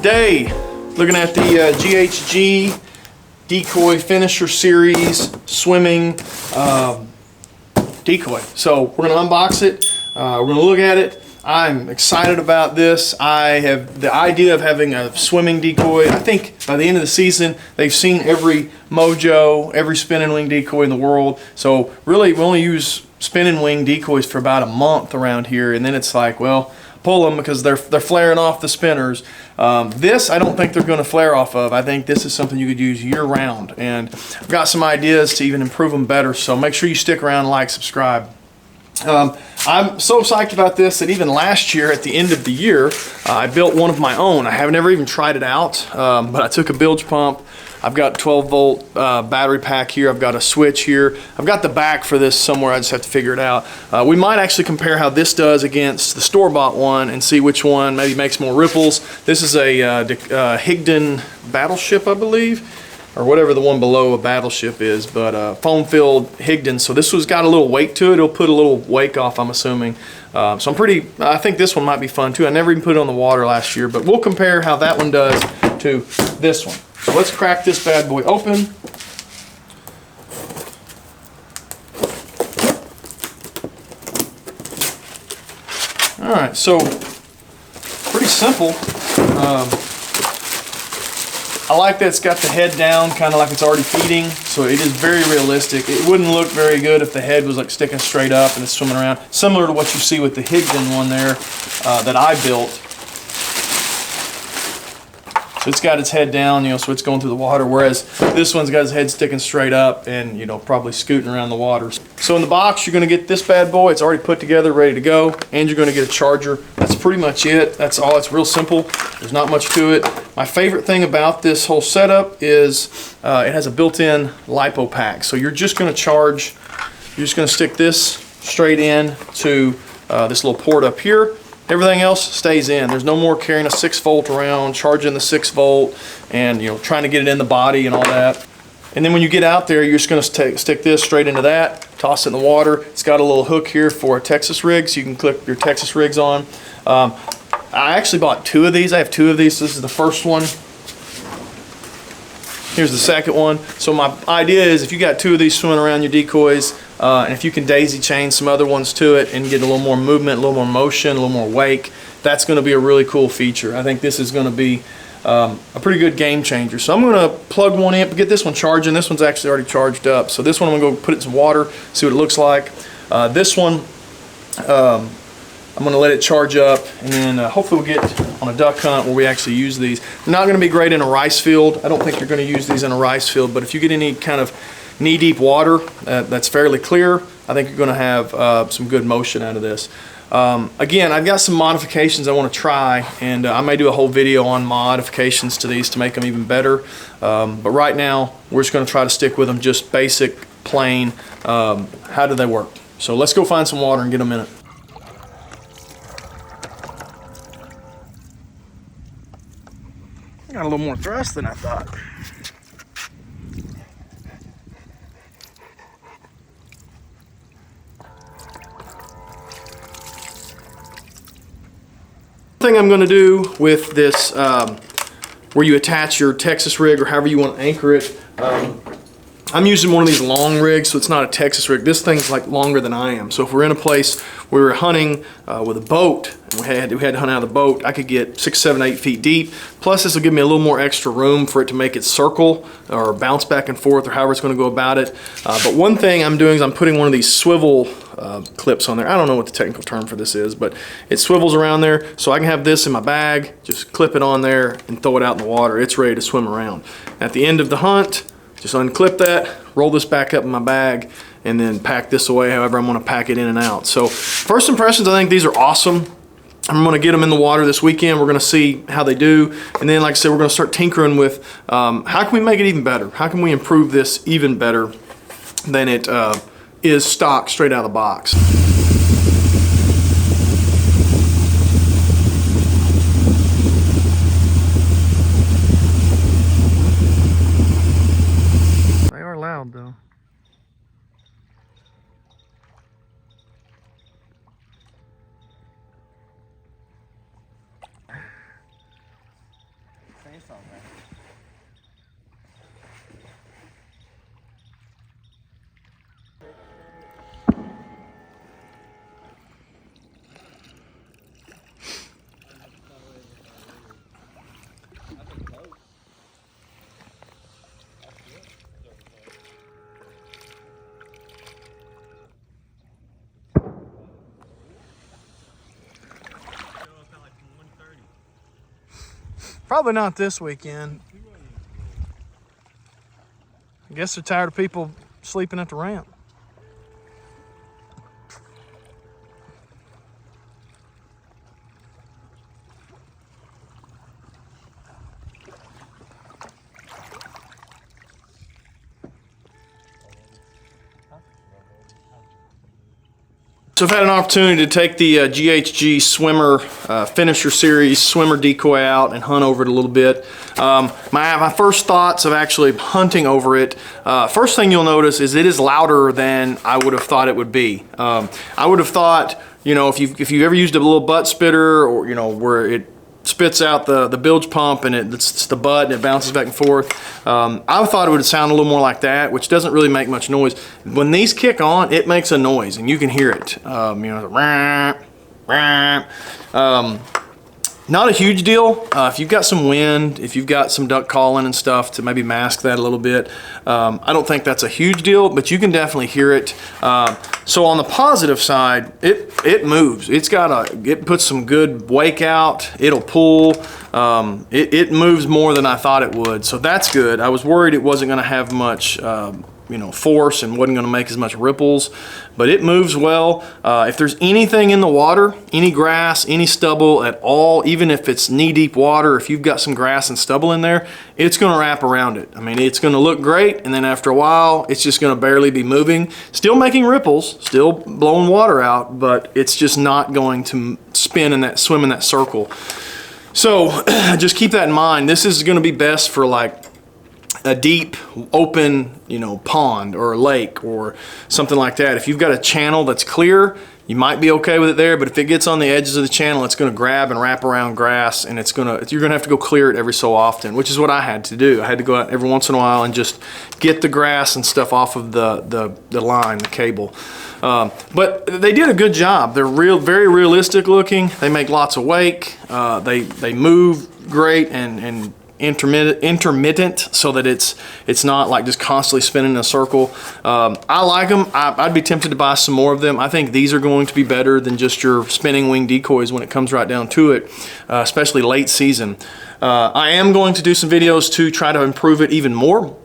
Today, looking at the GHG Decoy Finisher Series swimming decoy. So we're gonna unbox it, we're gonna look at it. I'm excited about this. I have the idea of having a swimming decoy. I think by the end of the season, they've seen every mojo, every spin and wing decoy in the world. So really, we only use spin and wing decoys for about a month around here, and then it's like, well, pull them because they're flaring off the spinners. This I don't think they're going to flare off of. I think this is something you could use year round, and I've got some ideas to even improve them better. So make sure you stick around, like, subscribe. I'm so psyched about this that even last year at the end of the year I built one of my own. I have never even tried it out, but I took a bilge pump. I've got 12-volt battery pack here. I've got a switch here. I've got the back for this somewhere. I just have to figure it out. We might actually compare how this does against the store-bought one and see which one maybe makes more ripples. This is a Higdon Battleship, I believe, or whatever the one below a Battleship is, but foam-filled Higdon. So this one's got a little weight to it. It'll put a little wake off, I'm assuming. So I think this one might be fun too. I never even put it on the water last year, but we'll compare how that one does to this one. So let's crack this bad boy open. All right, so pretty simple. I like that it's got the head down, kind of like it's already feeding, so it is very realistic. It wouldn't look very good if the head was like sticking straight up and it's swimming around, similar to what you see with the Higdon one there that I built. So it's got its head down, so it's going through the water, whereas this one's got its head sticking straight up and, probably scooting around the water. So in the box, you're going to get this bad boy. It's already put together, ready to go, and you're going to get a charger. That's pretty much it. That's all. It's real simple. There's not much to it. My favorite thing about this whole setup is it has a built-in LiPo pack. So you're just going to charge, you're just going to stick this straight in to this little port up here. Everything else stays in. There's no more carrying a 6-volt around, charging the 6-volt, and trying to get it in the body and all that. And then when you get out there, you're just going to stick this straight into that, toss it in the water. It's got a little hook here for a Texas rig, so you can clip your Texas rigs on. I actually bought 2 of these. I have 2 of these. This is the first one. Here's the second one. So my idea is if you got 2 of these swimming around your decoys, and if you can daisy chain some other ones to it and get a little more movement, a little more motion, a little more wake, that's going to be a really cool feature. I think this is going to be a pretty good game changer. So I'm going to plug one in, get this one charging. This one's actually already charged up. So this one I'm going to go put it in some water, see what it looks like. This one, I'm going to let it charge up, and then hopefully we'll get on a duck hunt where we actually use these. They're not going to be great in a rice field. I don't think you're going to use these in a rice field, but if you get any kind of knee-deep water that's fairly clear, I think you're going to have some good motion out of this. Again, I've got some modifications I want to try, and I may do a whole video on modifications to these to make them even better. But right now, we're just going to try to stick with them just basic, plain. How do they work? So let's go find some water and get them in it. Got a little more thrust than I thought. Thing I'm going to do with this, where you attach your Texas rig or however you want to anchor it, I'm using one of these long rigs, so it's not a Texas rig. This thing's like longer than I am. So if we're in a place where we're hunting with a boat, and we had to hunt out of the boat, I could get 6, 7, 8 feet deep. Plus this will give me a little more extra room for it to make it circle or bounce back and forth or however it's going to go about it. But one thing I'm doing is I'm putting one of these swivel clips on there. I don't know what the technical term for this is, but it swivels around there, so I can have this in my bag, just clip it on there and throw it out in the water. It's ready to swim around. At the end of the hunt, just unclip that, roll this back up in my bag, and then pack this away however I'm going to pack it in and out. So first impressions, I think these are awesome. I'm going to get them in the water this weekend. We're going to see how they do. And then, like I said, we're going to start tinkering with how can we make it even better? How can we improve this even better than it is stock straight out of the box? They are loud though. Probably not this weekend. I guess they're tired of people sleeping at the ramp. So I've had an opportunity to take the GHG swimmer finisher series swimmer decoy out and hunt over it a little bit. My first thoughts of actually hunting over it, first thing you'll notice is it is louder than I would have thought it would be. I would have thought, you know, if you've ever used a little butt spitter, or you know, where it spits out the bilge pump and it's the butt and it bounces back and forth. I thought it would sound a little more like that, which doesn't really make much noise. When these kick on, it makes a noise and you can hear it. You know, rah, rah. Not a huge deal. If you've got some wind, if you've got some duck calling and stuff to maybe mask that a little bit, I don't think that's a huge deal, but you can definitely hear it. So on the positive side, it moves. It puts some good wake out. It'll pull. It moves more than I thought it would, so that's good. I was worried it wasn't going to have much you know, force and wasn't going to make as much ripples, but it moves well. If there's anything in the water, any grass, any stubble at all, even if it's knee-deep water, if you've got some grass and stubble in there, it's going to wrap around it. I mean, it's going to look great, and then after a while, it's just going to barely be moving, still making ripples, still blowing water out, but it's just not going to swim in that circle. So just keep that in mind. This is going to be best for like a deep open, you know, pond or a lake or something like that. If you've got a channel that's clear, you might be okay with it there, but if it gets on the edges of the channel, it's going to grab and wrap around grass, and you're going to have to go clear it every so often, which is what I had to do. I had to go out every once in a while and just get the grass and stuff off of the line, the cable. But they did a good job. They're very realistic looking. They make lots of wake. They move great and intermittent, so that it's not like just constantly spinning in a circle. I like them. I'd be tempted to buy some more of them. I think these are going to be better than just your spinning wing decoys when it comes right down to it, especially late season. I am going to do some videos to try to improve it even more.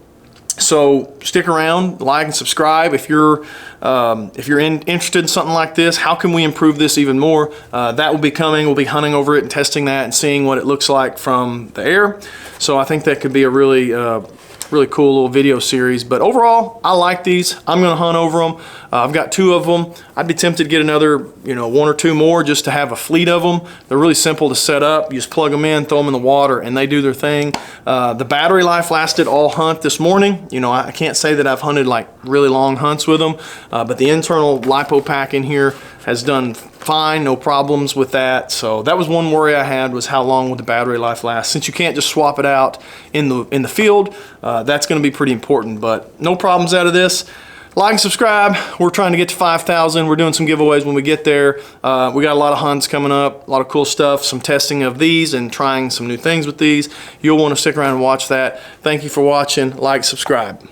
So stick around, like and subscribe if you're interested in something like this. How can we improve this even more? That will be coming. We'll be hunting over it and testing that and seeing what it looks like from the air. So I think that could be a really cool little video series. But overall, I like these. I'm going to hunt over them. I've got 2 of them. I'd be tempted to get another, you know, 1 or 2 more just to have a fleet of them. They're really simple to set up. You just plug them in, throw them in the water, and they do their thing. The battery life lasted all hunt this morning. You know, I can't say that I've hunted like really long hunts with them, but the internal lipo pack in here has done fine, no problems with that. So that was one worry I had, was how long would the battery life last. Since you can't just swap it out in the field, that's going to be pretty important, but no problems out of this. Like and subscribe. We're trying to get to 5,000. We're doing some giveaways when we get there. We got a lot of hunts coming up, a lot of cool stuff, some testing of these and trying some new things with these. You'll want to stick around and watch that. Thank you for watching. Like, subscribe.